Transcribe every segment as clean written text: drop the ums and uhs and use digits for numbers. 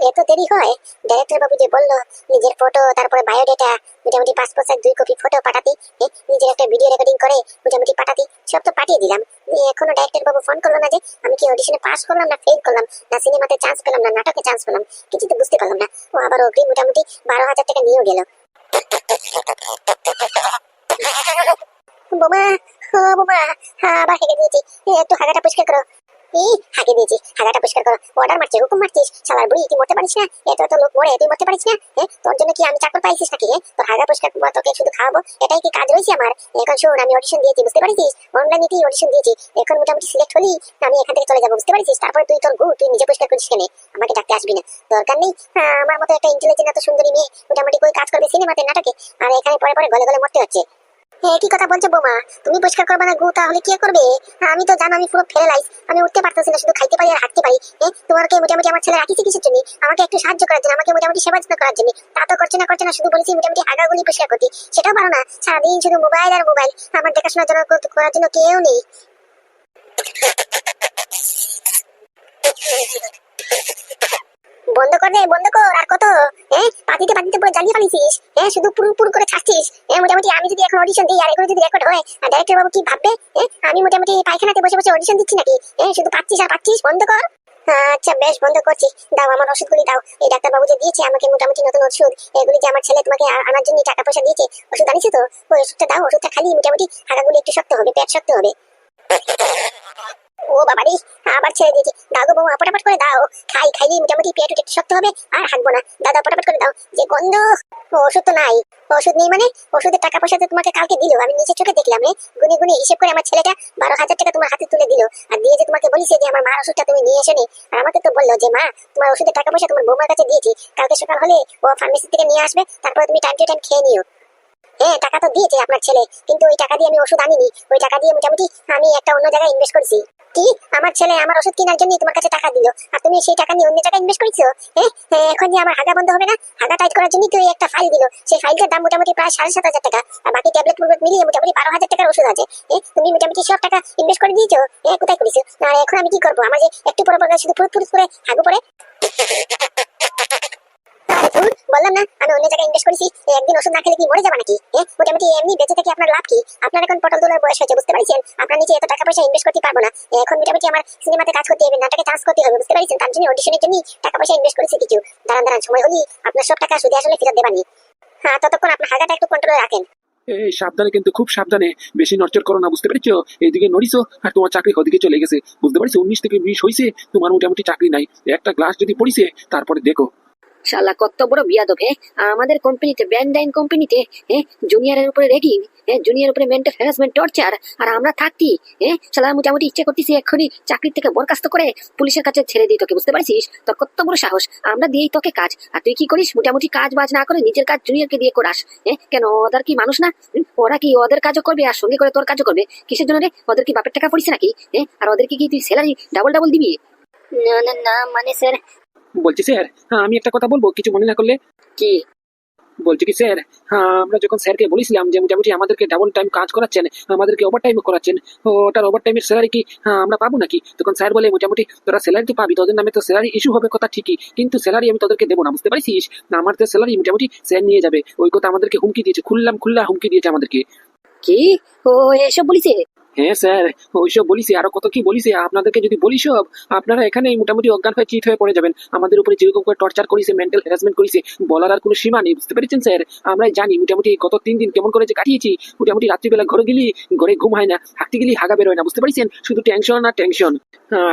এত দেরি হয়? ডাইরেক্টর বাবু যে বললো নিজের ফটো, তারপরে বায়োডাটা, মোটামুটি পাসপোর্ট সাইজ 2 কপি ফটো পাঠাতি, নিজের একটা ভিডিও রেকর্ডিং করে মোটামুটি পাঠাতি, সব তো পাঠিয়ে দিলাম। এখনো ডাইরেক্টর বাবু ফোন করলো না যে আমি কি অডিশনে পাস করলাম না ফেল করলাম, না সিনেমাতে চান্স পেলাম না নাটকে চান্স পেলাম, কিছু তো বুঝতে পারলাম না। ও আবার অগ্রিম মোটামুটি 12,000 টাকা নিয়েও গেল। বোমা, ও বোমা, আবার হেগে দিয়েছি, একটু হাগাটা পরিষ্কার করো। হাগে দিয়েছি, হাগাটা পরিষ্কার করো। অর্ডার মারছিস, হুকুম মারছিস, শালার বুড়ি তুই মরতে পারিস না? এত এত লোক মরে তুই মরতে পারিস না? তোর জন্য কি আমি চাকর পাইছিস নাকি? তোর হাগা পরিষ্কার করবো, তোকে শুধু খাওয়াবো, এটাই কি কাজ রয়েছে আমার? এখন শোন, আমি অডিশন দিয়েছি, বুঝতে পারিস? অনলাইনেতেই অডিশন দিয়েছি, এখন মোটামুটি সিলেক্ট হলি আমি এখান থেকে চলে যাবো, বুঝতে পারিস? তারপরে তুই তোর গু তুই নিজে পরিষ্কার করিস কেন? আমাকে ডাকতে আসবি না, দরকার নেই। আমার মতো একটা ইন্টেলিজেন্ট এত সুন্দরী মেয়ে মোটামুটি কই কাজ করবে সিনেমাতে নাটকে, আর এখানে পরে পরে গলে গলে মরতে হচ্ছে। কি কথা বলছো বোমা? তুমি পরিষ্কার করবে না গু, তাহলে কে করবে? আমি তো জানো আমি পুরো ফেরালাইজ, আমি উঠতে পারতেছি না, শুধু খাইতে পারি আর হাঁটতে পারি। তোমাকে মোটামুটি আমার ছেলে রাখিছে কিসের জন্য? আমাকে একটু সাহায্য করার জন্য, আমাকে মোটামুটি সেবা যত্ন করার জন্য। তা তো করছে না, শুধু বলেছি মোটামুটি হাগাগুলি পরিষ্কার করতে, সেটাও পারো না। সারাদিন শুধু মোবাইল আর মোবাইল, আমার দেখাশোনার জন্য করার জন্য কেউ নেই। বন্ধ কর রে, বন্ধ কর। আর কত? পাতিতে পাতিতে পুরো জ্বালিয়ে ফেলিছিস। শুধু পুরু পুরু করে ছাড়ছিস। মোটামুটি আমি যদি এখন অডিশন দিই আর এগুলো যদি রেকর্ড হয়, আর ডাইরেক্টর বাবু কি ভাববে? আমি মোটামুটি পায়খানাতে বসে বসে অডিশন দিচ্ছি নাকি? শুধু পাচ্ছিস আর পাচ্ছিস, বন্ধ কর। আচ্ছা বেশ, বন্ধ করছি। দাও আমার ওষুধগুলি দাও। এই ডাক্তার বাবু যে দিয়েছে আমাকে মোটামুটি নতুন ওষুধ, এগুলি যে আমার ছেলে তোমাকে আনার জন্য টাকা পয়সা দিয়েছে, ওষুধ আনিছে তো, ওই ওষুধটা দাও। ওষুধটা খালি মোটামুটি হাগাগুলি একটু শক্ত হবে, পেট শক্ত হবে। ও বাবারি, আবার ছেড়ে দিয়েছি। দাও গো বৌমা, পটাপট করে দাও। খাইলে মোটামুটি পেট একটু শক্ত হবে আর হাঁকবো না। দাদা পটাপট করে দাও। যে গন্ধ! ওষুধ তো নাই। ওষুধ নেই মানে? ওষুধের টাকা পয়সা তো তোমাকে কালকে দিল, আমি নিজে চোখে দেখলাম। গুনে গুনে হিসেব করে আমার ছেলেটা 12,000 টাকা তোমার হাতে তুলে দিল, আর দিয়ে যে তোমাকে বলিছে যে আমার মার ওষুধটা তুমি নিয়ে এসো নি। আর আমাকে তো বললো যে মা, তোমার ওষুধের টাকা পয়সা তোমার বৌমার কাছে দিয়েছি, কালকে সকাল হলে ও ফার্মেসি থেকে নিয়ে আসবে, তারপরে তুমি টাইম টু টাইম খেয়ে নিও। টাকা তো দিয়েছে আপনার ছেলে, কিন্তু ওই টাকা দিয়ে আমি ওষুধ আনিনি। ওই টাকা দিয়ে মোটামুটি আমি একটা অন্য জায়গায় ইনভেস্ট করেছি। কি? আমার ছেলে আমার ওষুধ কেনার জন্য তোমার কাছে টাকা দিল, আর তুমি সেই টাকা নিয়ে অন্য জায়গায় ইনভেস্ট করেছো? এখন যে আমার হাগা বন্ধ হবে না, হাগা টাইট করার জন্য তুই একটা ফাইল দিল, সেই ফাইলটার দাম মোটামুটি প্রায় 7,500 টাকা, আর বাকি ট্যাবলেট মিলিয়ে মোটামুটি 12,000 টাকার ওষুধ আছে। তুমি মোটামুটি সব টাকা ইনভেস্ট করে দিয়েছো। কোথায় করেছো? আর এখন আমি কি করবো? আমার যে একটু পরে পরে শুধু ফুরুত ফুরুত করে হাগু পড়ে। বললাম না আমি অন্য জায়গায় ইনভেস্ট করেছি। একদিন ওষুধ না খেলে কি মরে যাবে নাকি? মোটামুটি এমনি বেঁচে থেকে আপনার লাভ কি? আপনার এখন পটল তোলার বয়স হয়েছে, বুঝতে পারছেন? আপনার নিচে এত টাকা পয়সা ইনভেস্ট করতে পারবো না। এখন মোটামুটি আমার সিনেমাতে কাজ করতে হবে, নাটকে চান্স করতে হবে, বুঝতে পারছেন? তার জন্য অডিশনের জন্য টাকা পয়সা ইনভেস্ট করেছি কিছু। দাঁড়ান সময় হলি আপনার সব টাকা সুদে আসলে ফেরত দেবানি। ততক্ষণ আপনার হাগাটা একটু কন্ট্রোলে রাখেন। এই সাবধানে, কিন্তু খুব সাবধানে, বেশি নড়চড় করো না, বুঝতে পেরেছো? এইদিকে নড়িছো আর তোমার চাকরি ওদিকে চলে গেছে, বুঝতে পারছো? 19 থেকে 20 হয়েছে, তোমার মোটামুটি চাকরি নাই। একটা গ্লাস যদি পড়িছে তারপরে দেখো। শালা কত বড় বিয়াদব! আমাদের কোম্পানিতে, ব্যান্ডাইন কোম্পানিতে, জুনিয়রের উপরে রেগিং, জুনিয়র উপরে মেন্টাল হ্যারাসমেন্ট, টর্চার, আর আমরা থাকতি। শালা মোটামুটি ইচ্ছে করতেছি এক্ষুনি চাকরির থেকে বরখাস্ত করে পুলিশের কাছে ছেড়ে দিই তোকে, বুঝতে পারছিস? তোর কত বড় সাহস! আমরা দিই তোকে কাজ, আর তুই কি করিস? মোটামুটি কাজ বাজ না করে নিজের কাজ জুনিয়রকে দিয়ে করাস। কেন, ওদের কি মানুষ না? ওরা কি ওদের কাজও করবে আর সঙ্গে করে তোর কাজও করবে? কিসের জন্য রে? ওদের কি বাপের টাকা পড়িস নাকি? আর ওদেরকে কি তুই স্যালারি ডাবল ডাবল দিবি? না না না, মানে স্যার। বলছি স্যার, আমি একটা কথা বলবো, কিছু মনে না করলে? কি বলছি কি স্যার, আমরা যখন স্যারকে বলেছিলাম যে মোটামুটি আমাদেরকে ডাবল টাইম কাজ করাচ্ছেন, আমাদেরকে ওভার টাইম করাচ্ছেন, ওটার ওভার টাইমের স্যালারি কি আমরা পাবো নাকি? তখন স্যার বলে মোটামুটি তোরা স্যালারি তো পাবি, তোদের নামে তো স্যালারি ইস্যু হবে কথা ঠিকই, কিন্তু স্যালারি আমি তোদেরকে দেবো না, বুঝতে পারছিস? আমার তো স্যালারি মোটামুটি স্যার নিয়ে যাবে, ওই কথা আমাদেরকে হুমকি দিয়েছে, খুল্লা হুমকি দিয়েছে আমাদেরকে। কি ও এসব বলিছে? হ্যাঁ স্যার, ওইসব বলিস, আরো কত কি বলিস। আপনাদেরকে যদি বলি সব, আপনারা এখানে মোটামুটি অজ্ঞান হয়ে চিট হয়ে পড়ে যাবেন। আমাদের উপরে যেরকম করে টর্চার করেছে, মেন্টাল হ্যারাসমেন্ট করেছে, বলার আর কোনো সীমা নেই, বুঝতে পেরেছেন স্যার? আমরাই জানি মোটামুটি গত 3 দিন কেমন করে যে কাটিয়েছি। মোটামুটি রাত্রিবেলা ঘরে গেলি, ঘরে ঘুম হয় না, হাঁটতে গেলি হাগা বেরোয় না, বুঝতে পারছেন? শুধু টেনশন আর টেনশন।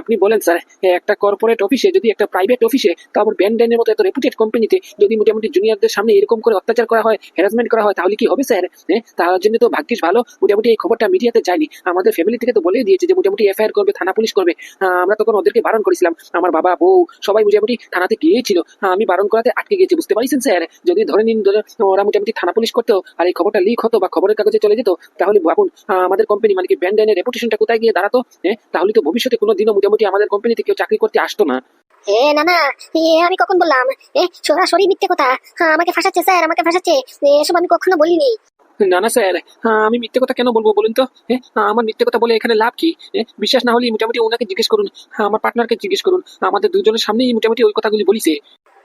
আপনি বলেন স্যার, একটা কর্পোরেট অফিসে, যদি একটা প্রাইভেট অফিসে, তো আবার ব্যান্ডাইনের মতো এত রেপুটেড কোম্পানিতে যদি মোটামুটি জুনিয়রদের সামনে এরকম করে অত্যাচার করা হয়, হ্যারাসমেন্ট করা হয়, তাহলে কি হবে স্যার? তার জন্য তো ভাগ্যিস ভালো মোটামুটি এই খবরটা মিডিয়াতে যায়নি। আমাদের ফ্যামিলি থেকে তো বলে দিয়েছে যে মোটামুটি এফআইআর করবে, থানা পুলিশ করবে। আমরা তখন ওদেরকে বারণ করেছিলাম, আমার বাবা বউ সবাই মোটামুটি থানাতে গিয়েছিল, আমি বারণ করাতে আটকে গেছি, বুঝতে পারছেন স্যার? যদি ধরে নিন ওরা মোটামুটি থানা পুলিশ করতো আর এই খবরটা লিক হতো বা খবরের কাগজে চলে যেত, তাহলে ভাবুন আমাদের কোম্পানি মানে কি ব্যান্ডাইনের রেপুটেশনটা কোথায় গিয়ে দাঁড়াতো। তাহলে তো ভবিষ্যতে কোনোদিনও মোটামুটি আমাদের কোম্পানিতে কেউ চাকরি করতে আসতো না। না না, আমি কখন বললাম? সরাসরি মিথ্যে কথা। আমাকে ফাঁসাচ্ছে স্যার, আমাকে ফাঁসাচ্ছে। এসব আমি কখনো বলিনি। না না স্যার, আমি মিথ্যে কথা কেন বলবো বলুন তো? আমার মিথ্যে কথা বলে এখানে লাভ কি? বিশ্বাস না হলে মোটামুটি ওনাকে জিজ্ঞেস করুন, আমার পার্টনারকে জিজ্ঞেস করুন, আমাদের দুজনের সামনেই মোটামুটি ওই কথাগুলি বলিছে।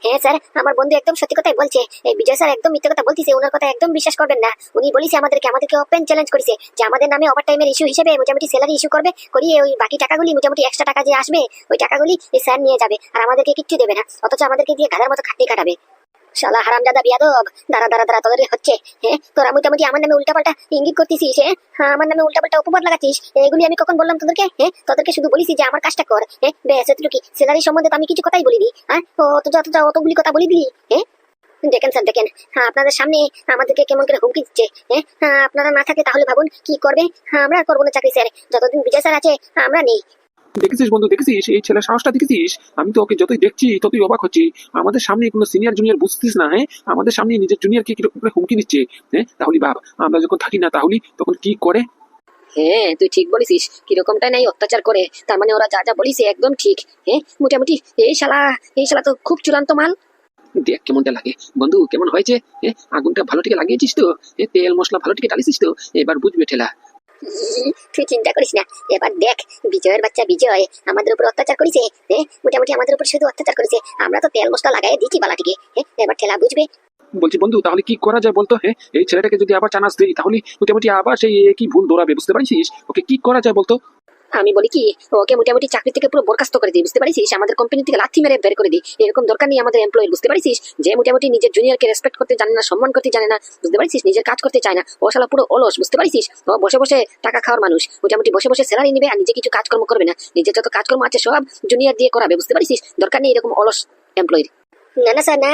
হ্যাঁ স্যার, আমার বন্ধু একদম সত্যি কথাই বলছে। এই বিজয় স্যার একদম মিথ্যে কথা বলতেছে, ওনার কথা একদম বিশ্বাস করবেন না। উনি বলেছে আমাদেরকে ওপেন চ্যালেঞ্জ করেছে যে আমাদের নামে ওভার টাইমের ইস্যু হিসেবে মোটামুটি স্যালারি ইস্যু করবে, করিয়ে ওই বাকি টাকাগুলি মোটামুটি এক্সট্রা টাকা যে আসবে ওই টাকাগুলি এই স্যার নিয়ে যাবে, আর আমাদেরকে কিচ্ছু দেবে না, অথচ আমাদেরকে দিয়ে গাধার মতো খাটনি কাটাবে। শালা হারামজাদা বিয়াদব, দাঁড়া তোদের হচ্ছে। হ্যাঁ, তোরা মোটামুটি আমার নামে উল্টাপাল্টা ইঙ্গিত করতেছিস। হ্যাঁ, আমার নামে উল্টাপাল্টা অপবাদ লাগাচ্ছিস। এগুলি আমি কখন বললাম তোদেরকে? হ্যাঁ, তোদেরকে শুধু বলিস যে আমার কাজটা কর। হ্যাঁ বেশ, এতটুকু স্যালারি সম্বন্ধে তো আমি কিছু কথাই বলিনি। হ্যাঁ, অতগুলি কথা বলি দিলি। হ্যাঁ দেখেন স্যার, দেখেন, হ্যাঁ আপনাদের সামনে আমাদেরকে কেমন করে হুমকি দিচ্ছে। হ্যাঁ, আপনারা না থাকে তাহলে ভাবুন কি করবে। হ্যাঁ, আমরা আর করবো না চাকরি স্যার, যতদিন বিজয় স্যার আছে আমরা নেই। দেখেছিস বন্ধু, দেখেছিস এই ছেলের সাহসটা দেখেছিস? আমি তো ওকে যতই দেখছি ততই অবাক হচ্ছি। আমাদের সামনে কোনো সিনিয়র জুনিয়র বুঝতিস না? হ্যাঁ, আমাদের সামনে নিজের জুনিয়রকে কিরকম করে হুমকি দিচ্ছে। হ্যাঁ, তাহলে ভাব আমরা যখন থাকি না তাহলে তখন কি করে। হ্যাঁ তুই ঠিক বলিস, কিরকমটা নাই অত্যাচার করে, তার মানে ওরা যা যা বলিস একদম ঠিক। হ্যাঁ মোটামুটি এই শালা তো খুব চূড়ান্ত মাল। দেখ কেমনটা লাগে বন্ধু, কেমন হয়েছে? আগুনটা ভালো থেকে লাগিয়েছিস তো? তেল মশলা ভালো থেকে ডালিছিস তো? এবার বুঝবে ঠেলা। তুই চিন্তা করিস না, এবার দেখ বিজয়ের বাচ্চা বিজয় আমাদের উপর অত্যাচার করেছে। মোটামুটি আমাদের উপর শুধু অত্যাচার করেছে, আমরা তো তেল মশলা লাগাই দিচ্ছি বালাটিকে। এবার ঠেলা বুঝবে। বলছি বন্ধু, তাহলে কি করা যায় বলতো? এই ছেলেটাকে যদি আবার চান্স দিই তাহলে মোটামুটি আবার সেই একই ভুল দৌড়াবে, বুঝতে পারছিস? ওকে কি করা যায় বলতো? আমি বলি কি, ওকে মোটামুটি চাকরি থেকে পুরো বরখাস্ত করে দিই, বুঝতে পারিস? আমাদের কোম্পানি থেকে লাথি মেরে বের করে দিই। এরকম দরকার নেই আমাদের এমপ্লয়ি, বুঝতে পারিস? যে মোটামুটি নিজের জুনিয়রকে রেসপেক্ট করতে জানে না, সম্মান করতে জানে না, বুঝতে পারিস? নিজের কাজ করতে চায় না, ও শালা পুরো অলস, বুঝতে পারিস? ও বসে বসে টাকা খাওয়ার মানুষ, মোটামুটি বসে বসে স্যালারি নেবে আর নিজে কিছু কাজকর্ম করবে না, নিজের যত কাজকর্ম আছে সব জুনিয়র দিয়ে করাবে, বুঝতে পারিস? দরকার নেই এরকম অলস এমপ্লয়ি। না না স্যার, না,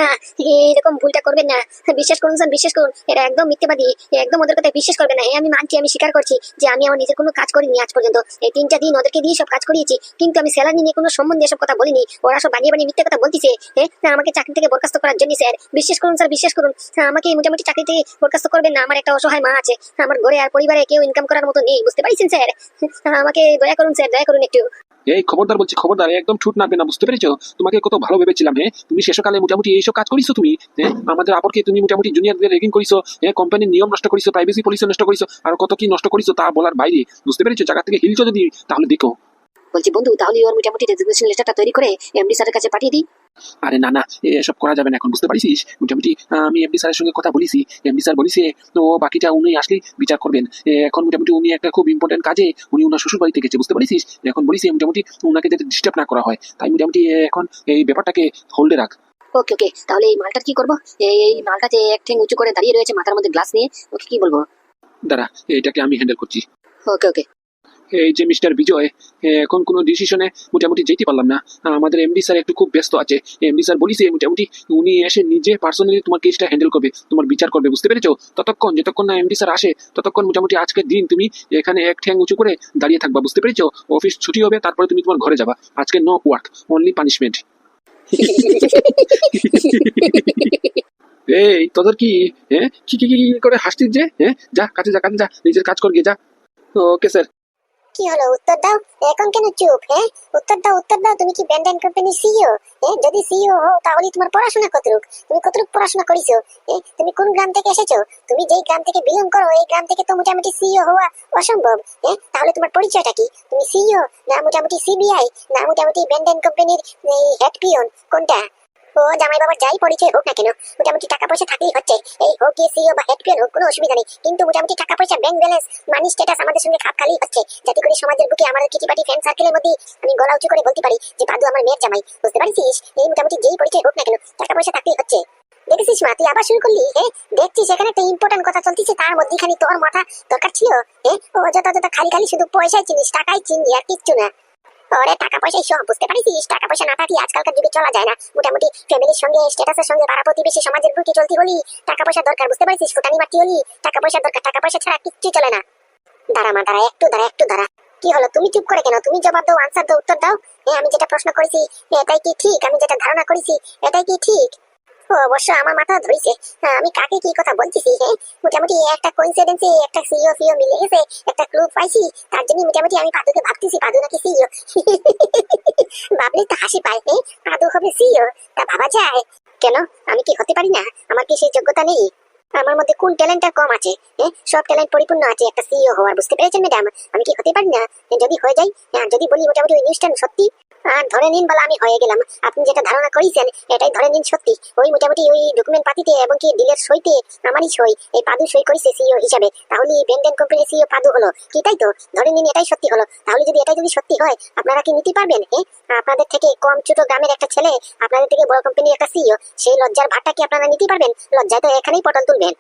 এরকম ভুলটা করবেন না। বিশ্বাস করুন স্যার, বিশ্বাস করুন, এরা একদম মিথ্যেবাদী, একদম ওদের কথা বিশ্বাস করবে না। আমি মানছি, আমি স্বীকার করছি যে আমি আমার নিজের কোনো কাজ করিনি আজ পর্যন্ত। এই 3টা দিন ওদেরকে দিয়ে সব কাজ করিয়েছি, কিন্তু আমি স্যালারি নিয়ে কোনো সম্বন্ধে এসব কথা বলিনি। ওরা সব বানিয়ে বানিয়ে মিথ্যে কথা বলতেছে। আমাকে চাকরি থেকে বরখাস্ত করার জন্য। স্যার বিশ্বাস করুন, স্যার বিশ্বাস করুন, আমাকে মোটামুটি চাকরি থেকে বরখাস্ত করবেন না। আমার একটা অসহায় মা আছে, আমার ঘরে আর পরিবারে কেউ ইনকাম করার মতো নেই, বুঝতে পারছেন স্যার? আমাকে দয়া করুন স্যার, দয়া করুন একটু। এই খবরদার বলছি, খবরদার, একদম ছুট নামবে না, বুঝতে পেরেছো? তোমাকে কত ভালো ভেবেছিলাম। তুমি শেষকালে মোটামুটি এইসব কাজ করিছো তুমি। আমাদের আপরকে তুমি মোটামুটি জুনিয়রদের রেগিং করিছো, কোম্পানির নিয়ম নষ্ট করিছো, প্রাইভেসি পলিসি নষ্ট করিছো, আর কত কি নষ্ট করিছো তা বলার বাইরে, বুঝতে পেরেছো? জায়গা থেকে হিলছো যদি তাহলে দেখো। বলছি বন্ধু, তাহলে ওর মোটামুটি রেজিগনেশন লেটারটা তৈরি করে এমডি স্যারের কাছে পাঠিয়ে দিই। আরে না না, এসব করা যাবে না এখন, বুঝতে পারিস? মোটামুটি আমি এমডি স্যারের সঙ্গে কথা বলিছি, এমডি স্যার বলিছে তো বাকিটা উনি আসলে বিচার করবেন। এখন মোটামুটি উনি একটা খুব ইম্পর্টেন্ট কাজে উনি ওনার শ্বশুর বাড়িতে গেছে, বুঝতে পারিস? এখন বলিছে মোটামুটি ওনাকে যাতে ডিস্টার্ব না করা হয়, তাই মোটামুটি এখন এই ব্যাপারটাকে হোল্ডে রাখ। ওকে ওকে, তাহলে এই মালটার কি করবো? এই মালটা যে এক ঠ্যাং উঁচু করে দাঁড়িয়ে রয়েছে মাথার মধ্যে গ্লাস নিয়ে, ওকে কি বলবো? দাঁড়া, এটাকে আমি হ্যান্ডেল করছি। ওকে ওকে। এই যে মিস্টার বিজয়, এখন কোনো ডিসিশনে মোটামুটি যেতে পারলাম না। আমাদের এমডি স্যার একটু খুব ব্যস্ত আছে। এমডি স্যার বলিছে মোটামুটি উনি এসে নিজে পার্সোনালি তোমার কেসটা হ্যান্ডেল করবে, তোমার বিচার করবে, বুঝতে পেরেছো? যতক্ষণ না এমডি স্যার আসে ততক্ষণ মোটামুটি আজকের দিন তুমি এখানে এক ঠ্যাং উঁচু করে দাঁড়িয়ে থাকবা, বুঝতে পেরেছো? অফিস ছুটি হবে, তারপরে তুমি তোমার ঘরে যাবা। আজকে নো ওয়ার্ক, অনলি পানিশমেন্ট। এই তোদের কি কি কি কি কি করে হাসছিস যে? যা কাজে যা, কাজে যা, নিজের কাজ কর গিয়ে যা। Okay sir. কি হলো, উত্তর দাও। এখন কেন চুপ? উত্তর দাও, উত্তর দাও। তুমি কি ব্যান্ডাইন কোম্পানির সিইও? যদি সিইও হও তাহলে তোমার পড়াশোনা কতটুক? তুমি কতটুক পড়াশোনা করিছো? তুমি কোন গ্রাম থেকে এসেছো? তুমি যেই গ্রাম থেকে বিলং করো এই গ্রাম থেকে তো মোটামুটি সিইও হওয়া অসম্ভব। তাহলে তোমার পরিচয়টা কি? তুমি সিইও না মোটামুটি সিবিআই না মোটামুটি ব্যান্ডাইন কোম্পানির হেড পিয়ন? কোনটা? ও জামাই বাবার যাই পরিচয় হোক না কেন, মোটামুটি টাকা পয়সা থাকলেই হচ্ছে। এই হোক গিয়ে সিইও বা হেড পিয়ন হোক, কোনো অসুবিধা নেই, কিন্তু মোটামুটি টাকা পয়সা, ব্যাংক ব্যালেন্স, মানি স্ট্যাটাস আমাদের সঙ্গে খাপ খালি হচ্ছে, যাতে করে সমাজের বুকে আমাদের কিটিপাটি ফ্রেন্ড সার্কেলের মধ্যে আমি গলা উঁচু করে বলতে পারি যে পাদু আমার মেয়ের জামাই, বুঝতে পারিস? এই মোটামুটি যেই পরিচয় হোক না কেন টাকা পয়সা থাকলেই হচ্ছে। দেখেছিস মা, তুই আবার শুরু করলি? দেখছিস এখানে একটা ইম্পর্টেন্ট কথা চলতেছে, তার মধ্যেখানে তোর মাথা দরকার ছিল? ও যত যত খালি খালি শুধু পয়সায় চিনিস, টাকাই চিনি, আর কিচ্ছু না। ওরে টাকা পয়সাই সব, বুঝতে পারিস? টাকা পয়সা না থাকলে আজকালকার যুগে চলা যায় না। মোটামুটি ফ্যামিলির সঙ্গে, স্ট্যাটাসের সঙ্গে, পাড়া প্রতিবেশী, সমাজের বুকে চলতে হলি টাকা পয়সা দরকার, বুঝতে পারিস? ফুটানি মারতে হলি টাকা পয়সা দরকার, টাকা পয়সা ছাড়া কিচ্ছু চলে না। দাঁড়া মা, দাঁড়া, একটু দাঁড়া। কি হলো, তুমি চুপ করে কেন? তুমি জবাব দাও, আনসার দাও, উত্তর দাও। আমি যেটা প্রশ্ন করেছি এটাই কি ঠিক? আমি যেটা ধারণা করেছি এটাই কি ঠিক? ও অবশ্য আমার মাথা ধরেছে। আমি কাকে কি কথা বলতেছি? মোটামুটি একটা কোইন্সিডেন্সে একটা সিইও ফিও মিলে গেছে, একটা ক্লু পাইছি, তার জন্য মোটামুটি আমি পাদুকে ভাবতেছি পাদু নাকি সিইও। ভাবলেই তো হাসি পায়। পাদু হবে সিইও, তা ভাবা যায়? কেন, আমি কি হতে পারি না? আমার কি সেই যোগ্যতা নেই? আমার মধ্যে কোন ট্যালেন্টটা কম আছে? সব ট্যালেন্ট পরিপূর্ণ আছে একটা সিইও হওয়ার, বুঝতে পেরেছেন ম্যাডাম? আমি কি হতে পারি না? যদি হয়ে যাই, যদি বলি মোটামুটি ওই নিউজটা সত্যি, আর ধরে নিন বলা আমি হয়ে গেলাম, আপনি যেটা ধারণা করেছেন এটাই ধরে নিন সত্যি। ওই মোটামুটি ওই ডকুমেন্ট পাতিতে এবং কি ডিলের সইতে আমারই সই, এই পাদু সই করেছে সিইও হিসাবে, তাহলে বেন্ডেন কোম্পানির সিইও পাদু হলো কি, তাই তো? ধরে নিন এটাই সত্যি হলো। তাহলে যদি এটাই যদি সত্যি হয়, আপনারা কি নিতে পারবেন? আপনাদের থেকে কম ছোট গ্রামের একটা ছেলে আপনাদের থেকে বড় কোম্পানির একটা সিইও, সেই লজ্জার ভারটা কি আপনারা নিতে পারবেন? লজ্জায় তো এখানেই পটল তুলবেন।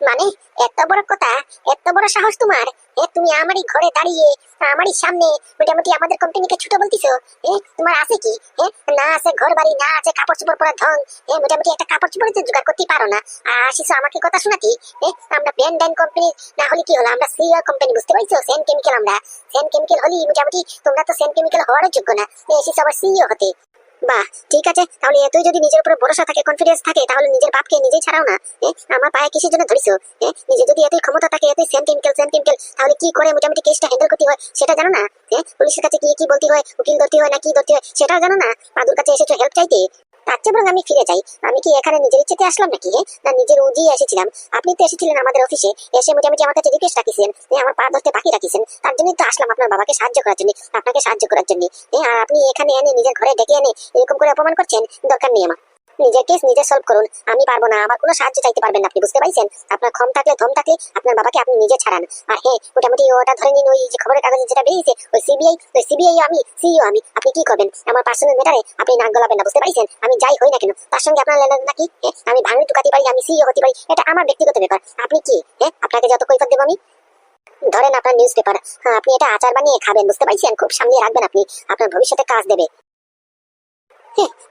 মানে এত বড় কথা, এত বড় সাহস তোমার? তুমি আমারই ঘরে দাঁড়িয়ে আমারই সামনে মোটামুটি আমাদের কোম্পানিকে ছোট বলতিছো? তোমার আছে কি? না আছে ঘর বাড়ি, না আছে কাপড় চোপড় পরা ঢং, মোটামুটি একটা কাপড় চোপড় তো জোগাড় করতে পারো না, আর আসিস আমাকে কথা শোনাতি? আমরা ব্যান্ডাইন কোম্পানি না হলে কি হলো, আমরা সিইও কোম্পানি, বুঝতে পারছো? সেন কেমিক্যাল, আমরা সেন কেমিক্যাল হলি মোটামুটি, তোমরা তো সেন কেমিক্যাল হওয়ার যোগ্য না, এসিস আবার সিইও হতে। বাহ, ঠিক আছে, তাহলে এতই যদি নিজের উপরে ভরসা থাকে, কনফিডেন্স থাকে, তাহলে নিজের বাপকে নিজেই ছাড়াও না। আমার পায়ে কিসের জন্য ধরিছো? নিজে যদি এতই ক্ষমতা থাকে, এতই সেন্টিমেন্টাল, তাহলে কি করে মোটামুটি কেসটা হ্যান্ডেল করতে হয় সেটা জানো না? পুলিশের কাছে কি কি বলতে হয়, উকিল ধরতে হয় না কি ধরতে হয় সেটাও জানো না? পাদুর কাছে এসেছো হেল্প চাইতে? তার চেয়ে বরং আমি ফিরে যাই। আমি কি এখানে নিজের ইচ্ছেতে আসলাম নাকি? না নিজের উজিয়ে এসেছিলাম? আপনি তো এসেছিলেন আমাদের অফিসে, এসে মোটামুটি আমার কাছে রিকোয়েস্ট রাখিছেন, আমার পা ধরতে বাকি রাখিছেন, তার জন্যই তো আসলাম আপনার বাবাকে সাহায্য করার জন্য, আপনাকে সাহায্য করার জন্য। আর আপনি এখানে এনে নিজের ঘরে ডেকে এনে এরকম করে অপমান করছেন, দরকার নেই আমার। নিজের কেস নিজে সলভ করুন, আমি পারবো না, আমার কোনো সাহায্য চাইতে পারবেন না আপনি, বুঝতে পারছেন? আপনার ক্ষম থাকলে ধম থাকলে আপনার বাবাকে আপনি নিজে ছাড়ান। আর মোটামুটি ওটা ধরে নিন, ওই যে খবরের কাগজে যেটা বেরিয়েছে, ওই সিবিআই আমি সিইও আমি, আপনি কি করবেন? আমার পার্সোনাল ম্যাটারে আপনি নাক গলাবেন না, বুঝতে পারছেন? আমি যাই হই না কেন তার সঙ্গে আপনার লেনদেন নাকি? আমি ভাঙড়ি টুকাতে পারি, আমি সিইও হতে পারি, এটা আমার ব্যক্তিগত ব্যাপার। আপনি কি আপনাকে যত কৈফিয়ত দেবো আমি? ধরেন আপনার নিউজ পেপার, আপনি এটা আচার বানিয়ে খাবেন, বুঝতে পারছেন? খুব সামনে রাখবেন আপনি, আপনার ভবিষ্যতে কাজ দেবে।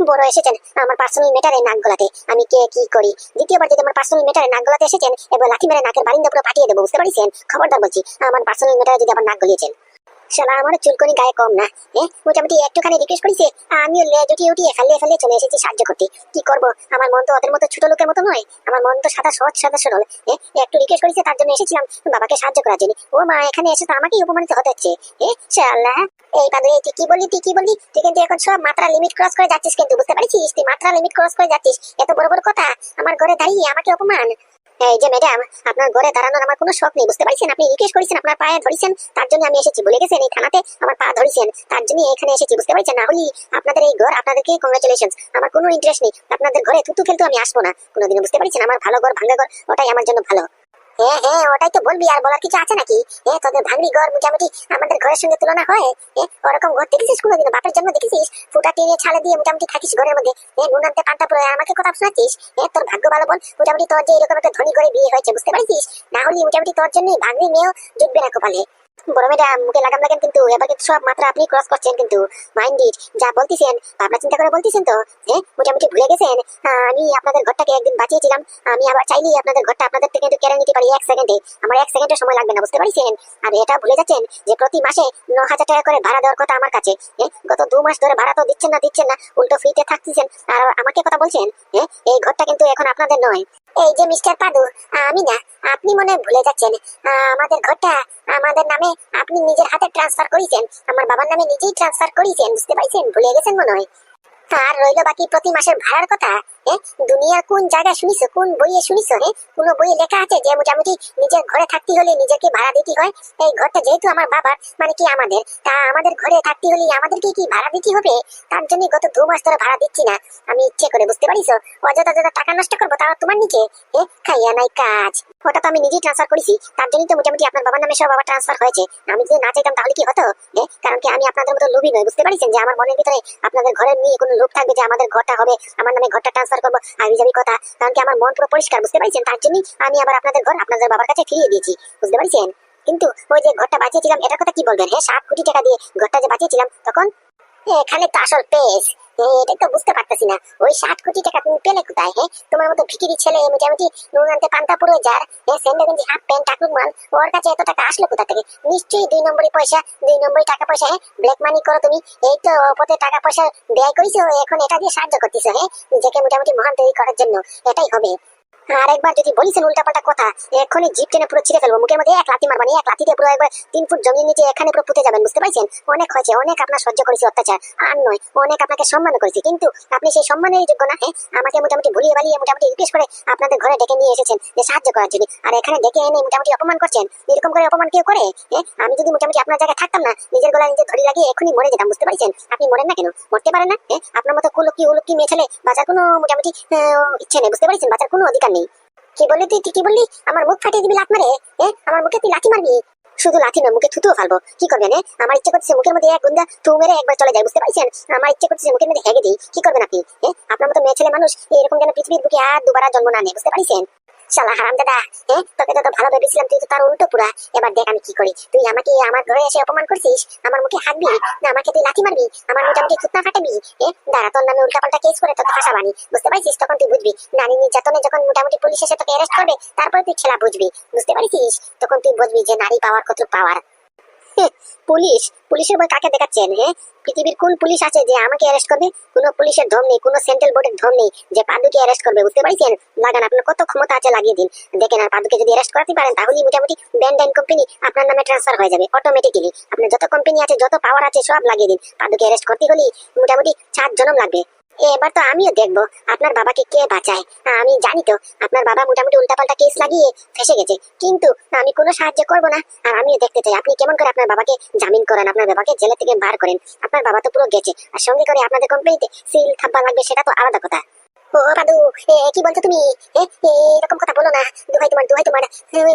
বড় এসেছেন আমার পার্সোনাল ম্যাটারে নাক গলাতে, আমি কে কি করি? দ্বিতীয়বার যদি আমার পার্সোনাল ম্যাটারে নাক গলাতে এসেছেন, এবার লাঠি মেরে নাকের বারিন্দা পুরো ফাটিয়ে দেবো, বুঝতে পারছেন? খবরদার বলছি, আমার পার্সোনাল ম্যাটারে যদি আবার নাক গলিয়েছেন। শালা আমার চুলকনি গায়ে কম না, মোটামুটি একটুখানি রিকোয়েস্ট করেছে, আমিও লেজ উঠিয়ে উঠিয়ে ফালিয়ে ফালিয়ে চলে এসেছি সাহায্য করতে। কি করবো, আমার মন তো ওদের মতো ছোট লোকের মতো নয়, আমার মন তো সাদা সহজ সাদা সরল। একটু রিকোয়েস্ট করেছে তার জন্য এসেছিলাম বাবাকে সাহায্য করার জন্য। ও মা, এখানে এসে তো আমাকেই অপমানিত হতে হচ্ছে। শালা এই পাদু, তুই কি বললি তুই কিন্তু এখন সব মাত্রা লিমিট ক্রস করে যাচ্ছিস, কিন্তু বুঝতে পারছিস? তুই মাত্রা লিমিট ক্রস করে যাচ্ছিস, এত বড় বড় কথা, আমার ঘরে দাঁড়িয়ে আমাকে অপমান। এই যে ম্যাডাম, আপনার ঘরে দাঁড়ানোর আমার কোনো শখ নেই, বুঝতে পারছেন? আপনি রিকোয়েস্ট করেছেন, আপনার পায়ে ধরেছেন, তার জন্য আমি এসেছি। ভুলে গেছেন এই থানাতে আমার পা ধরেছেন, তার জন্য এখানে এসেছি, বুঝতে পারছেন? না হলে আপনাদের এই ঘর, আপনাদেরকে কংগ্রাচুলেশন, আমার কোনো ইন্টারেস্ট নেই, আপনাদের ঘরে থুতু ফেলতে আমি আসবো না কোনোদিনও, বুঝতে পারছেন? আমার ভালো ঘর ভাঙা ঘর ওটাই আমার জন্য ভালো। ওটাই তো বলবি, আর বলার কিছু আছে নাকি? তোদের ভাঙড়ি ঘর মোটামুটি আমাদের ঘরের সঙ্গে তুলনা হয়? ওরকম ঘর দেখেছিস কোনোদিন? বাপের জন্য দেখেছিস? ফুটা টেনে ছালে দিয়ে মোটামুটি থাকিস ঘরের মধ্যে, নুন আনতে পান্তা পুরো, আমাকে কথা শোনাচ্ছিস? তোর ভাগ্য ভালো বল, মোটামুটি তোর যে এরকম একটা ধনী করে বিয়ে হয়েছে, বুঝতে পারছিস? না হলে মোটামুটি তোর জন্যই ভাঙড়ি মেয়েও জুটবে না কপালে। বড় ম্যাডাম, মুখে লাগাম লাগেন কিন্তু, এবার কিন্তু সব মাত্রা আপনি ক্রস করছেন কিন্তু। মাইন্ড ইট, যা বলতেছেন ভাবনা চিন্তা করে বলতেছেন তো। মোটামুটি ভুলে গেছেন আমি আপনাদের ঘরটাকে একদিন বাঁচিয়েছিলাম, আমি আবার চাইলেই আপনাদের ঘরটা আপনাদের থেকে কিন্তু কেড়ে নিতে পারি 1 সেকেন্ডে, আমার 1 সেকেন্ডের সময় লাগবে না, বুঝতে পারছেন? আর এটা ভুলে যাচ্ছেন যে প্রতি মাসে 9,000 টাকা করে ভাড়া দেওয়ার কথা আমার কাছে। গত 2 মাস ধরে ভাড়া তো দিচ্ছেন না, উল্টো ফ্রিতে থাকতেছেন, আর আমাকে কথা বলছেন। এই ঘরটা কিন্তু এখন আপনাদের নয়। এই যে মিস্টার পাদু, আমি না, আপনি মনে হয় ভুলে যাচ্ছেন, আমাদের ঘরটা আমাদের নামে আপনি নিজের হাতে ট্রান্সফার করেছেন, আমার বাবার নামে নিজেই ট্রান্সফার করেছেন, বুঝতে পারছেন? ভুলে গেছেন মনে হয়। আর রইল বাকি প্রতি মাসের ভাড়ার কথা। দুনিয়ার কোন জায়গায় শুনিছো, কোন বইয়ে শুনিছো? কোন বইয়ে লেখা আছে যে মোটামুটি নিজের ঘরে থাকতে হলে নিজেকে ভাড়া দিতে হয়? এই ঘরটা যেহেতু আমার বাবার, মানে কি আমাদের, তা আমাদের ঘরে থাকতে হলে আমাদেরকে কি ভাড়া দিতে হবে? তার জন্য গত 2 মাস ধরে ভাড়া দিচ্ছি না আমি ইচ্ছে করে, বুঝতে পারিছো? অযথা টাকা নষ্ট করবো, তাও তোমার নিচে খাইয়া নাই কাজ। ওটা তো আমি নিজেই ট্রান্সফার করেছি, তার জন্যই তো মোটামুটি আপনার বাবার নামে সব আবার ট্রান্সফার হয়েছে। আমি যদি না চাইতাম তাহলে কি হতো? কারণ কি আমি আপনাদের মতো লোভী নই, বুঝতে পারছেন? যে আমার মনের ভিতরে আপনাদের ঘরের নিয়ে কোনো লোভ থাকবে যে আমাদের ঘরটা হবে, আমার নামে ঘরটা ট্রান্সফার করবো, আবি যাবি কথা। কারণ কি আমার মন পুরো পরিষ্কার, বুঝতে পারছেন? তার জন্যই আমি আবার আপনাদের ঘর আপনাদের বাবার কাছে ফিরিয়ে দিয়েছি, বুঝতে পারছেন? কিন্তু ওই যে ঘরটা বাঁচিয়েছিলাম, এটার কথা কি বলবেন? 7 কোটি টাকা দিয়ে ঘরটা যে বাঁচিয়েছিলাম তখন, এখানে তো আসল পেস, এটাই তো বুঝতে পারতেছি না। ওই 7 কোটি টাকা তুমি পেলে কোথায়? তোমার মতো ভিকিরি ছেলে মোটামুটি নুন আনতে পান্তা পুরো যার, স্যান্ডো গেঞ্জি হাফ প্যান্ট টাকুর মাল, ওর কাছে এত টাকা আসলো কোথা থেকে? নিশ্চয়ই 2 নম্বরই পয়সা, 2 নম্বরই টাকা পয়সা। ব্ল্যাক মানি করো তুমি, এই তো পথে টাকা পয়সা ব্যয় করেছো, এখন এটা দিয়ে সাহায্য করতেছো। নিজেকে মোটামুটি মহান তৈরি করার জন্য, এটাই হবে। আর একবার যদি বলিসেন উল্টাপাল্টা কথা, এক্ষুনি জিপ টেনে পুরো ছিঁড়ে ফেলবো, মুখের মধ্যে এক লাথি মারবানি, এক লাথিতে পুরো একবার 3 ফুট জমির নিচে এখানে পুরো পুঁতে যাবেন, বুঝতে পারছেন? অনেক হয়েছে, অনেক আপনার সহ্য করেছি অত্যাচার, আর নয় অনেক আপনাকে সম্মান করেছি, কিন্তু আপনি সেই সম্মানের যোগ্য না। আমাকে মোটামুটি ভুলিয়ে বালিয়ে মোটামুটি রিকোয়েস্ট করে আপনাদের ঘরে ডেকে নিয়ে এসেছেন যে সাহায্য করার জন্য, আর এখানে ডেকে এনে মোটামুটি অপমান করছেন। এরকম করে অপমান কেউ করে? আমি যদি মোটামুটি আপনার জায়গায় থাকতাম না, নিজের গলায় নিজে ধরি লাগিয়ে এখনই মরে যেতাম, বুঝতে পারছেন? আপনি মরেন না কেন? মরতে পারেন না? আপনার মতো কুলুকি উলুকি মেয়ে ছেলে বাঁচার কোনো মোটামুটি ইচ্ছে নেই, বুঝতে পারছেন? বাঁচার কোনো অধিকার নেই। কি বললি তুই? কি বললি? আমার মুখ ফাটিয়ে দিবি লাথ মারে? আমার মুখে তুই লাথি মারবি? শুধু লাথি না, মুখে থুতুও ফালবো। কি করবেন? আমার ইচ্ছে করছে মুখের মধ্যে এক গুন্দা থু মেরে একবার চলে যায়, বুঝতে পারছেন? আমার ইচ্ছে করছে মুখের মধ্যে হেগে দিই। কি করবেন আপনি? আপনার মতো মেয়ে ছেলে মানুষ এরকম যেন পৃথিবীর বুকে আর দুবার জন্ম না নেয়, বুঝতে পারছেন? শালা হারামজাদা, তোকে তো ভালো ভেবেছিলাম, তুই তো তার উল্টো পুরা। এবার দেখ আমি কি করি। তুই আমাকে আমার ঘরে এসে অপমান করছিস, আমার মুখে হাঁকবি না আমাকে তুই লাথি মারবি, আমার মোটামুটি থুতনা ফাটাবি? দাঁড়া, তোর নামে উল্টাপাল্টা কেস করে তোকে ফাঁসাবানি, বুঝতে পারছিস? তখন তুই বুঝবি নারী নির্যাতনে যখন মোটামুটি পুলিশ এসে তোকে অ্যারেস্ট করবে, তারপরে তুই ছেলা বুঝবি, বুঝতে পারছিস? তখন তুই বুঝবি যে নারী পাওয়ার কত পাওয়ার। পুলিশ, পুলিশের বই কাকে দেখাচ্ছেন? পৃথিবীর কোন পুলিশ আছে যে আমাকে অ্যারেস্ট করবে? কোনো পুলিশের ধম নেই, কোনো সেন্ট্রাল বোর্ডের ধম নেই যে পাদুকে অ্যারেস্ট করবে, বুঝতে পারছেন? লাগান, আপনার কত ক্ষমতা আছে লাগিয়ে দিন, দেখেন। আর পাদুকে যদি অ্যারেস্ট করাতে পারেন, তাহলে মোটামুটি ব্যান্ডাইন কোম্পানি আপনার নামে ট্রান্সফার হয়ে যাবে অটোমেটিক্যালি। আপনার যত কোম্পানি আছে, যত পাওয়ার আছে, সব লাগিয়ে দিন। পাদুকে অ্যারেস্ট করতে হলে মোটামুটি 7 জনম লাগবে। এবার তো আমিও দেখবো আপনার বাবাকে কে বাঁচায়। আমি জানি তো আপনার বাবা মোটামুটি উল্টাপাল্টা কেস লাগিয়ে ফেসে গেছে, কিন্তু আমি কোনো সাহায্য করবো না। আর আমিও দেখতে চাই আপনি কেমন করে আপনার বাবাকে জামিন করেন, আপনার বাবাকে জেলে থেকে বার করেন। আপনার বাবা তো পুরো গেছে, আর সঙ্গে করে আপনাদের কোম্পানিতে সিল থাপ্পা লাগবে, সেটা তো আলাদা কথা। ও পাদু, কি বলছো তুমি? এরকম কথা বলো না, দোহাই তোমার, দোহাই তোমার।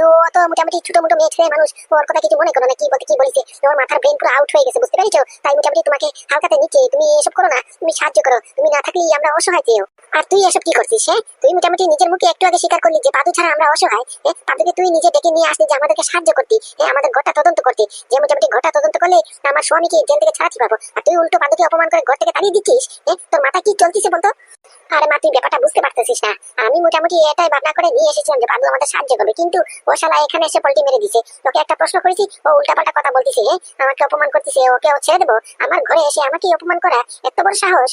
ও তো মোটামুটি ছোট মোটো মেয়ে ছেলে মানুষ, ওর কথা কিছু মনে করো না। কি বলতে কি বলেছে, ওর মাথার ব্রেন পুরো আউট হয়ে গেছে, বুঝতে পেরেছো? তাই মোটামুটি তোমাকে হালকাতে নিচ্ছে। তুমি এসব করো না, তুমি সাহায্য করো। তুমি না থাকলে আমরা অসহায় কেউ। আর তুই এসব কি করছিস? তুই মোটামুটি নিজের মুখে একটু আগে স্বীকার করলি যে পাদু ছাড়া আমরা অসহায়। পাদুকে তুই নিজে ডেকে নিয়ে আসলি যে আমাদেরকে সাহায্য করতি, আমাদের ঘরটা তদন্ত করতে, যে মোটামুটি ঘরটা তদন্ত করলে আমার স্বামীকে জেল থেকে ছাড়াতে পারবো। আর তুই উল্টো পাদুকে অপমান করে ঘর থেকে তাড়িয়ে দিচ্ছিস। তোর মাথা কি চলতিছে বলতো? আরে মা, তুই ব্যাপারটা বুঝতে পারতেছিস না। আমি মোটামুটি এটাই ভাবনা করে নিয়ে এসেছিলাম যে পাদু আমাদের সাহায্য করবে, কিন্তু ও শালা এখানে এসে পল্টি মেরে দিছে। তোকে একটা প্রশ্ন করেছি, ও উল্টাপাল্টা কথা বলতিছে, আমাকে অপমান করতেছে। ওকে ও ছেড়ে দেবো? আমার ঘরে এসে আমাকে অপমান করা এত বড় সাহস?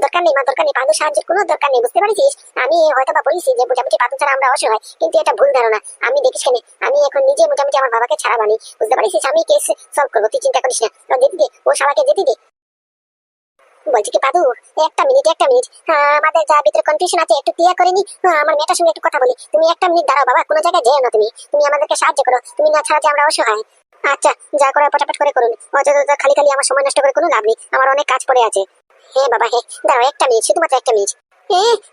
দরকার নেই মা, দরকার নেই। পাদু সাহায্যের কোনো দরকার নেই, বুঝতে পারছিস? আমি হয়তো বা বলেছি যে মোটামুটি পাদু ছাড়া আমরা অসহায়, কিন্তু এটা ভুল ধারণা। আমি দেখিস কেন, আমি এখন নিজে মোটামুটি আমার বাবাকে ছাড়া বানি, বুঝতে পারছিস? আমি কেস সলভ করবো, তুই চিন্তা করিস না। যেতে দে, ও শালাকে যেতে দে। বলছি কি পাদু, একটা মিনিট, একটা মিনিট। আমাদের যা ভিতরে কনফিউশন আছে একটু ক্লিয়ার করে নি। আমার মেয়েটার সঙ্গে একটু কথা বলি। তুমি একটা মিনিট দাঁড়াও বাবা, কোনো জায়গায় যেও না। তুমি তুমি আমাদেরকে সাহায্য করো, তুমি না ছাড়া যে আমরা অসহায়। আচ্ছা, যা করে পটাপট করে করুন, অযথা খালি খালি আমার সময় নষ্ট করে কোনো লাভ নেই, আমার অনেক কাজ পড়ে আছে। বাবা, দাঁড়াও একটা মিনিট, শুধুমাত্র একটা মিনিট।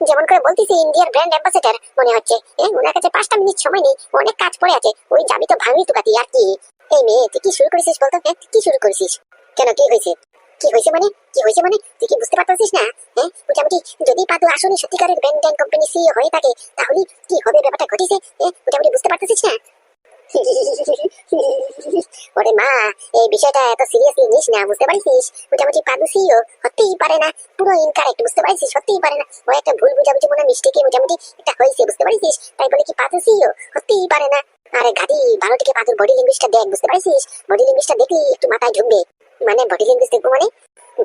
যেমন করে বলতেছি ইন্ডিয়ার ব্র্যান্ড অ্যাম্বাসেডর মনে হচ্ছে। ওনার কাছে 5টা মিনিট সময় নেই, অনেক কাজ পড়ে আছে। ওই যাবি তো ভাঙবি তুকাতি আর কি। এই মেয়ে, তুই কি শুরু করেছিস বলতো? কি শুরু করেছিস? কেন, কি হয়েছে? কি হয়েছে মানে? কি হয়েছে মানে তুই কি বুঝতে পারছিস না? মোটামুটি যদি পাদু আসলে সত্যিকারের ব্র্যান্ড কোম্পানি সিইও হয়ে থাকে, তাহলে কি হবে ব্যাপারটা ঘটেছে? মোটামুটি বুঝতে পারছিস না? ওরে মা, এই বিষয়টা এত সিরিয়াসলি নিস না, বুঝতে পারছিস? মোটামুটি পাদু সিইও হতেই পারে না, পুরো ইনকারেক্ট, বুঝতে পারছিস? হতেই পারে না। ও একটা ভুল বুঝাবুঝি মনে মিস্টেকে মোটামুটি এটা হয়েছে, বুঝতে পারছিস? তাই বলে কি পাদু সিইও হতেই পারে না। আরে গাড়ি ভালো থেকে পাদুর বডি ল্যাঙ্গুয়েজটা দেখ, বুঝতে পারছিস? বডি ল্যাঙ্গুয়েজটা দেখলি একটু মাথায় ঢুকবে। মানে বডি ল্যাঙ্গুয়েজ দেখবো মানে?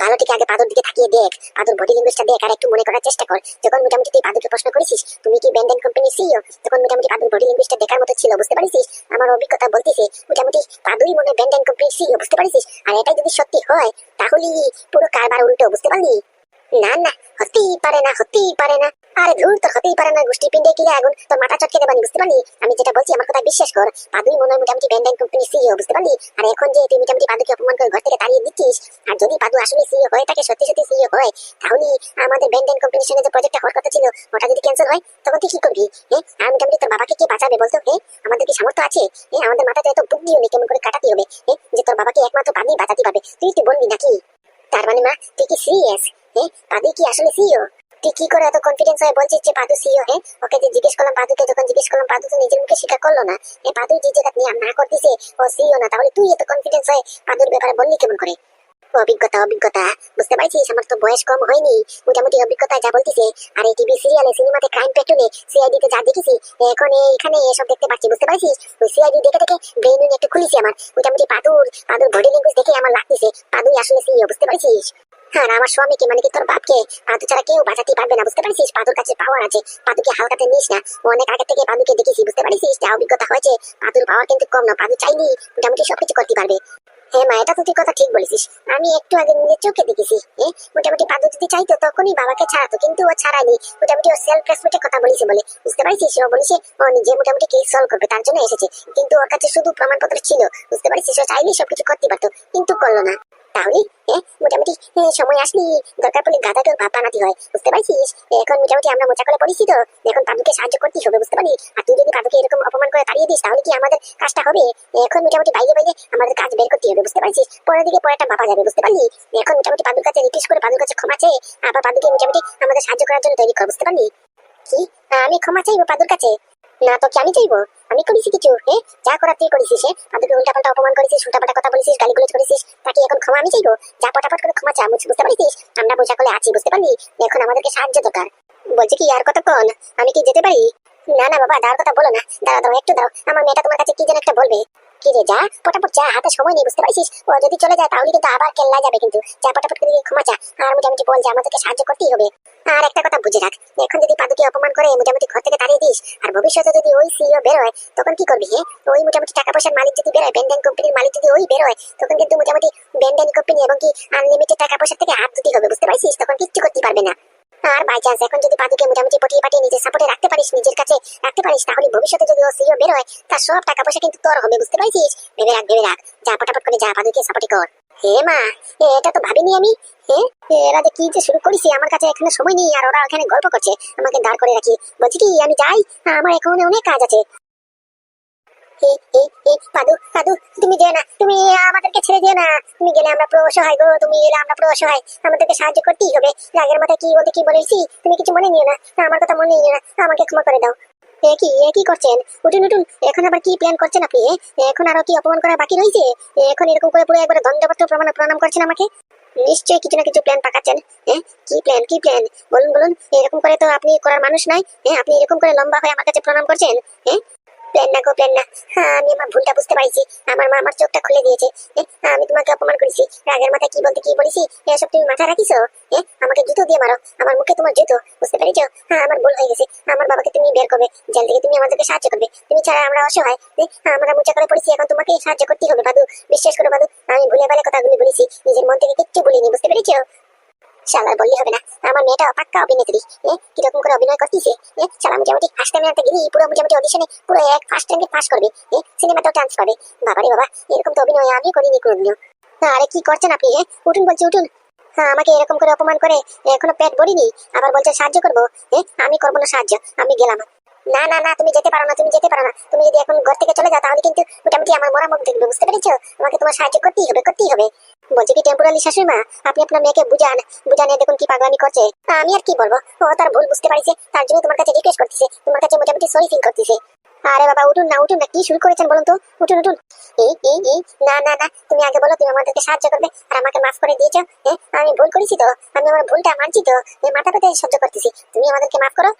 ভালো থেকে আগে পাদুর দিকে তাকিয়ে দেখ, পাদুর বডি ল্যাঙ্গুয়েজটা দেখ, আর একটু মনে করার চেষ্টা কর। যখন মোটামুটি তুই পাদুকে প্রশ্ন করেছিস তুমি কি ব্যান্ডেন কোম্পানি সিইও, তখন মোটামুটি পাদুর বডি ল্যাঙ্গুয়েজটা দেখার মতো ছিল, বুঝতে পারছিস? আমার অভিজ্ঞতা বলতেছে মোটামুটি পাদুই মনে ব্যান্ডেন কোম্পানি সিইও, বুঝতে পারছিস? আর এটাই যদি সত্যি হয়, তাহলে পুরো কারবার উল্টো, বুঝতে পারলি? না না, হতেই পারে না, হতেই পারে না। আরে ধুর, তোর হতেই পারে না, গোষ্ঠী পিণ্ডে কিরে আগুন, তোর মাথা চটকে দেবানি, বুঝতে পারলি? আমি যেটা বলছি আমার কথা বিশ্বাস কর। পাদুই মনে হয় মোটামুটি ব্যান্ডেন কোম্পানি সিইও, বুঝতে পারলি? আর এখন যে তুই মোটামুটি পাদুকে অপমান করে ঘর থেকে তাড়িয়ে দিচ্ছিস, আর যদি পাদু আসলে সিইও হয়ে থাকে, সত্যি সত্যি সিইও হয়, তাহলে আমাদের ব্যান্ডেন কোম্পানির সঙ্গে যে প্রজেক্টটা হওয়ার কথা ছিল, ওটা যদি ক্যান্সেল হয়, তখন তুই কি করবি? আর মোটামুটি তোর বাবাকে কে বাঁচাবে বলতো? আমাদের কি সামর্থ্য আছে? আমাদের মাথাতে এত বুদ্ধিও নেই কেমন করে কাটাতে হবে যে তোর বাবাকে একমাত্র পাদুই বাঁচাতে পারবে। তুই কি বলবি নাকি? তার মানে মা, তুই কি সিরিয়াস? পাদু কি আসলে সিইও? তুই কি করে এত কনফিডেন্স হয়ে বলছিস যে পাদু সিইও? ওকে যে জিজ্ঞেস করলাম, পাদুকে যখন জিজ্ঞেস করলাম, পাদু তো নিজের মুখে স্বীকার করলো না। পাদু যে জায়গা নিয়ে না করতেছে ও সিইও না, তাহলে তুই এত কনফিডেন্স হয়ে পাদুর ব্যাপারে বললি কেমন করে? অভিজ্ঞতা, অভিজ্ঞতা, বুঝতে পারছিস? আমার তো বয়স কম হয়নি, মোটামুটি অভিজ্ঞতা যা বলতেছে। আর এই টিভি সিরিয়ালে, সিনেমাতে, ক্রাইম পেট্রোলে, সিআইডি তে যা দেখেছি, এখন এখানে এসব দেখতে পাচ্ছি, বুঝতে পারছিস? ওই সিআইডি দেখে দেখে ব্রেইন একটু খুলেছি আমার। মোটামুটি পাদুর বডি ল্যাঙ্গুয়েজ দেখে আমার লাগতেছে পাদুই আসলে সিইও, বুঝতে পারছিস? আর আমার স্বামীকে মানে কি তোর বাপকে পাদু ছাড়া কেউ বাঁচাতে পারবে না, বুঝতে পারছিস? পাদুর কাছে পাওয়ার আছে, পাদুকে হালকাতে নিস না। অনেক আগে থেকে পাদুকে দেখেছি, বুঝতে পারছিস? যা অভিজ্ঞতা হয়েছে, পাদুর পাওয়ার কিন্তু কম না। পাদু চাইলেই মোটামুটি সবকিছু করতে পারবে। হ্যাঁ মা, এটা তো তুই কথা ঠিক বলেছিস। আমি একটু আগে নিজের চোখে দেখেছি, মোটামুটি পাদু যদি চাইতো তখনই বাবাকে ছাড়াতো, কিন্তু ও ছাড়ায়নি। মোটামুটি ও সেলফ রেসপেক্টের কথা বলেছে বলে, বুঝতে পারছিস? ও বলেছে ও নিজে মোটামুটি কেস সলভ করবে, তার জন্য এসেছে। কিন্তু ওর কাছে শুধু প্রমাণপত্র ছিল, বুঝতে পারছিস? ও চাইলেই সবকিছু করতে পারতো, কিন্তু করলো না। তাহলে মোটামুটি সময় আসলি দরকার পড়লে গাধাকে ভাত বানাতে হয়, বুঝতে পারছিস? এখন মোটামুটি আমরা মোচা করে পড়েছি তো, এখন পাদুকে সাহায্য করতেই হবে, বুঝতে পারলি? আর তুই যদি পাদুকে এরকম অপমান করে তাড়িয়ে দিস তাহলে কি আমাদের কাজটা হবে? এখন মোটামুটি বাইরে বাইরে আমাদের কাজ বের করতে হবে, বুঝতে পারছিস? পরের দিকে পরেরটা ভাবা যাবে, বুঝতে পারলি? এখন মোটামুটি পাদুর কাছে রিকোয়েস্ট করে পাদুর কাছে ক্ষমা চেয়ে আবার পাদুকে মোটামুটি আমাদের সাহায্য করার জন্য তৈরি কর, বুঝতে পারলি? কি আমি ক্ষমা চাইবো পাদুর কাছে? না তো কি আমি চাইবো? আমি করেছি কিছু? যা করার তুই করেছিস। পাদুকে উল্টাপাল্টা অপমান করেছিস, উল্টাপাল্টা কথা বলেছিস, গালিগুলোজ করেছিস, তাকে এখন ক্ষমা আমি চাইবো? যা পটাপট করে ক্ষমা চা, বুঝতে পারছিস? আমরা বোঝা করে আছি, বুঝতে পারলি? এখন আমাদেরকে সাহায্য দরকার। বলছি কি আর কতক্ষণ? আমি কি যেতে পারি? না না বাবা, দাঁড়ার কথা বলো না। দাঁড়াও দাঁড়াও, একটু দাঁড়াও। আমার মেয়েটা তোমার কাছে কি যেন একটা বলবে। কি রে, যা পটাপট যা, হাতে সময় নেই, বুঝতে পারছিস? ও যদি চলে যায় তাহলে কিন্তু আবার কেল্লা যাবে, কিন্তু যা পটাপট করে ক্ষমা চা আর মোটামুটি বল যে আমাদেরকে সাহায্য করতেই হবে। আর একটা কথা বুঝে রাখ, এখন যদি পাদুকে অপমান করে মোটামুটি ঘর থেকে তাড়িয়ে দিস, আর ভবিষ্যতে যদি ওই সিইও বের হয় তখন কি করবি? ওই মোটামুটি টাকা পয়সার মালিক যদি বের হয়, ব্যান্ডাইন কোম্পানির মালিক যদি ওই বের হয়, তখন কিন্তু মোটামুটি ব্যান্ডাইন কোম্পানি এবং কি আনলিমিটেড টাকা পয়সা থেকে হাত ধুতে হবে, বুঝতে পারছিস? তখন কিচ্ছু করতে পারবে না। আর বাই চান্স এখন যদি পাদুকে মোটামুটি পটিয়ে পাঠিয়ে নিজের সাপোর্টে রাখতে পারিস, নিজের কাছে রাখতে পারিস, তাহলে ভবিষ্যতে যদি ও সিইও বের হয় তার সব টাকা পয়সা কিন্তু তোর হবে, বুঝতে পারছিস? ভেবে রাখ, ভেবে রাখ। যা পটাপট করে যা, পাদুকে সাপোর্ট কর। হে মা, এটা তো ভাবিনি আমি। এরা যে কি যে শুরু করেছি, আমার কাছে এখানে সময় নেই, আর ওরা এখানে গল্প করছে, আমাকে দাঁড় করে রাখি। বলছি কি আমি যাই, আমার এখন অনেক কাজ আছে। পাদু পাদু, তুমি যেও না, তুমি আমাদেরকে ছেড়ে যেও না। তুমি গেলে আমরা পুরো অসহায় গো, তুমি এলে আমরা পুরো অসহায়। আমাদেরকে সাহায্য করতেই হবে। রাগের মাথায় কি বলতে কি বলেছি, তুমি কিছু মনে নিও না। আমার কথা মনে নিও না, আমাকে ক্ষমা করে দাও। এ কি করছেন? উঠুন উঠুন, এখন আবার কি প্ল্যান করছেন আপনি? এখন আরো কি অপমান করা বাকি রয়েছে? এখন এরকম করে পুরো একবার দণ্ডপত্র প্রণাম করছেন আমাকে? নিশ্চয়ই কিছু না কিছু প্ল্যান পাকাচ্ছেন। কি প্ল্যান, কি প্ল্যান? বলুন বলুন। এরকম করে তো আপনি করার মানুষ নয়। আপনি এরকম করে লম্বা হয়ে আমার কাছে প্রণাম করছেন? প্ল্যান না গো, প্ল্যান না। আমি আমার ভুলটা বুঝতে পারছি। আমার মা আমার চোখটা খুলে দিয়েছে। আমি তোমাকে অপমান করেছি, রাগের মাথায় কি বলতে কি বলেছি এসব তুমি মাথায় রাখিছো? আমাকে জুতো দিয়ে মারো, আমার মুখে তোমার জুতো, বুঝতে পেরেছো? আমার ভুল হয়ে গেছে। আমার বাবাকে তুমি বের করবে জেল থেকে, তুমি আমাদেরকে সাহায্য করবে। তুমি ছাড়া আমরা অসহায়। আমরা মুচা করে পড়েছি, এখন তোমাকে সাহায্য করতেই হবে বাদু। বিশ্বাস করো বাদু, আমি ভুলে ভালে কথাগুলি বলেছি, নিজের মন থেকে কিচ্ছু বলিনি, বুঝতে পেরেছো? শালার বললে হবে না, আমার মেয়েটা পাক্কা অভিনেত্রী। কিরকম করে অভিনয় করতেছে। শালা মোটামুটি ফার্স্ট টাইমে একটা গেলি পুরো মোটামুটি অডিশনে পুরো এক ফার্স্ট টাইমে পাস করবে, সিনেমাতেও চান্স পাবে। বাবারে বাবা, এরকম তো অভিনয় আমি করিনি কোনোদিনও। আরে কি করছেন আপনি? উঠুন বলছি, উঠুন। আমাকে এরকম করে অপমান করে এখনো পেট ভরিনি, আবার বলছে সাহায্য করবো। আমি করবো না সাহায্য, আমি গেলাম। না না না, তুমি যেতে পারো না, তুমি যেতে পারো না। তুমি যদি এখন ঘর থেকে চলে যাও তাহলে কিন্তু মোটামুটি আমার মরা মুখ দেখবে, বুঝতে পেরেছো? আমাকে তোমার সাহায্য করতেই হবে, করতেই হবে। বলছি কি টেম্পোরারি শাশুড়ি মা, আপনি আপনার মেয়েকে বুঝান, বুঝানে দেখুন কি পাগলামি করছে। আমি আর কি বলবো, ও তার ভুল বুঝতে পারছে, তার জন্য তোমার কাছে রিকোয়েস্ট করতেছে, তোমার কাছে মোটামুটি সরি ফিল করতেছে। আরে বাবা উঠুন না, উঠুন না, কি শুরু করেছেন বলুন তো? উঠুন উঠুন। না না না, তুমি আগে বলো তুমি আমাদেরকে সাহায্য করবে আর আমাকে মাফ করে দিয়েছো। আমি ভুল করেছি তো, আমি আমার ভুলটা মানছি তো, মাথা পেতে সহ্য করতেছি। তুমি আমাদেরকে মাফ করো।